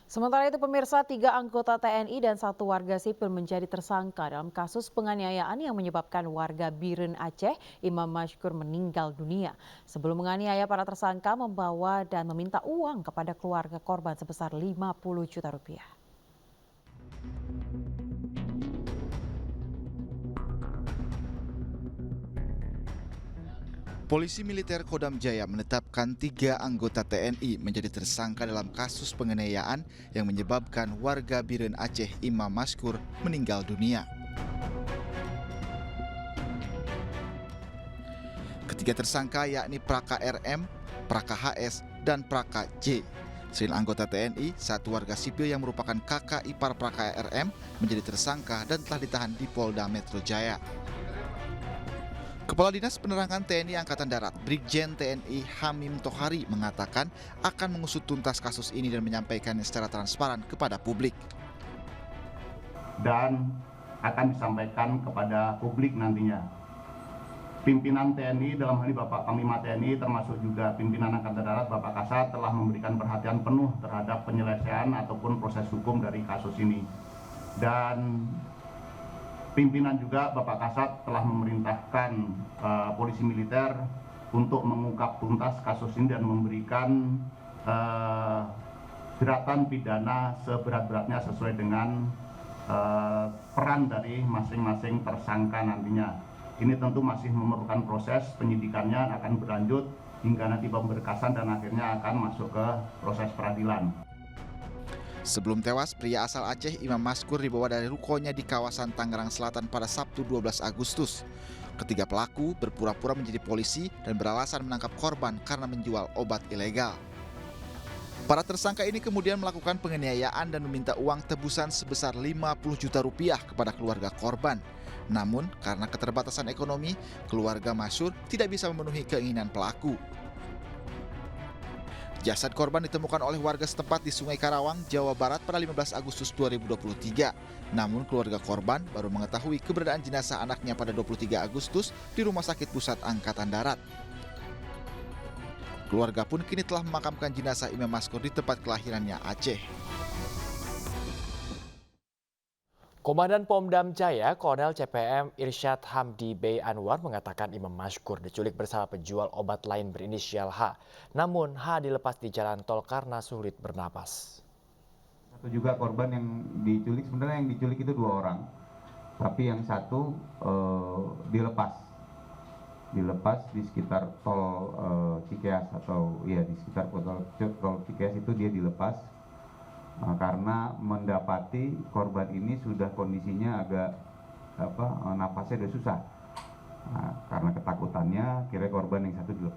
Sementara itu pemirsa, 3 anggota TNI dan 1 warga sipil menjadi tersangka dalam kasus penganiayaan yang menyebabkan warga Biren Aceh, Imam Mashkur meninggal dunia. Sebelum menganiaya, para tersangka membawa dan meminta uang kepada keluarga korban sebesar 50 juta rupiah. Polisi militer Kodam Jaya menetapkan 3 anggota TNI menjadi tersangka dalam kasus penganiayaan yang menyebabkan warga Biren Aceh Imam Mashkur meninggal dunia. Ketiga tersangka yakni Praka RM, Praka HS, dan Praka J. Selain anggota TNI, 1 warga sipil yang merupakan kakak ipar Praka RM menjadi tersangka dan telah ditahan di Polda Metro Jaya. Kepala Dinas Penerangan TNI Angkatan Darat, Brigjen TNI Hamim Tohari mengatakan akan mengusut tuntas kasus ini dan menyampaikannya secara transparan kepada publik. Dan akan disampaikan kepada publik nantinya. Pimpinan TNI dalam hal ini Bapak Panglima TNI termasuk juga pimpinan Angkatan Darat Bapak Kasat telah memberikan perhatian penuh terhadap penyelesaian ataupun proses hukum dari kasus ini. Dan pimpinan juga Bapak Kasat telah memerintahkan polisi militer untuk mengungkap tuntas kasus ini dan memberikan jeratan pidana seberat-beratnya sesuai dengan peran dari masing-masing tersangka nantinya. Ini tentu masih memerlukan proses penyidikannya, akan berlanjut hingga nanti pemberkasan dan akhirnya akan masuk ke proses peradilan. Sebelum tewas, pria asal Aceh Imam Mashkur dibawa dari rukonya di kawasan Tangerang Selatan pada Sabtu 12 Agustus. Ketiga pelaku berpura-pura menjadi polisi dan beralasan menangkap korban karena menjual obat ilegal. Para tersangka ini kemudian melakukan penganiayaan dan meminta uang tebusan sebesar 50 juta rupiah kepada keluarga korban. Namun, karena keterbatasan ekonomi, keluarga Mashkur tidak bisa memenuhi keinginan pelaku. Jasad korban ditemukan oleh warga setempat di Sungai Karawang, Jawa Barat pada 15 Agustus 2023. Namun keluarga korban baru mengetahui keberadaan jenazah anaknya pada 23 Agustus di Rumah Sakit Pusat Angkatan Darat. Keluarga pun kini telah memakamkan jenazah Imam Mashkur di tempat kelahirannya Aceh. Komandan Pomdam Jaya, Kolonel CPM Irsyad Hamdi Bey Anwar mengatakan Imam Mashkur diculik bersama penjual obat lain berinisial H. Namun H dilepas di jalan tol karena sulit bernapas. Satu juga korban yang diculik, sebenarnya yang diculik itu 2 orang. Tapi yang satu dilepas di sekitar tol Cikeas atau ya di sekitar tol Cikeas itu dia dilepas. Karena mendapati korban ini sudah kondisinya agak napasnya sudah susah. Karena ketakutannya, kira korban yang satu dilepas.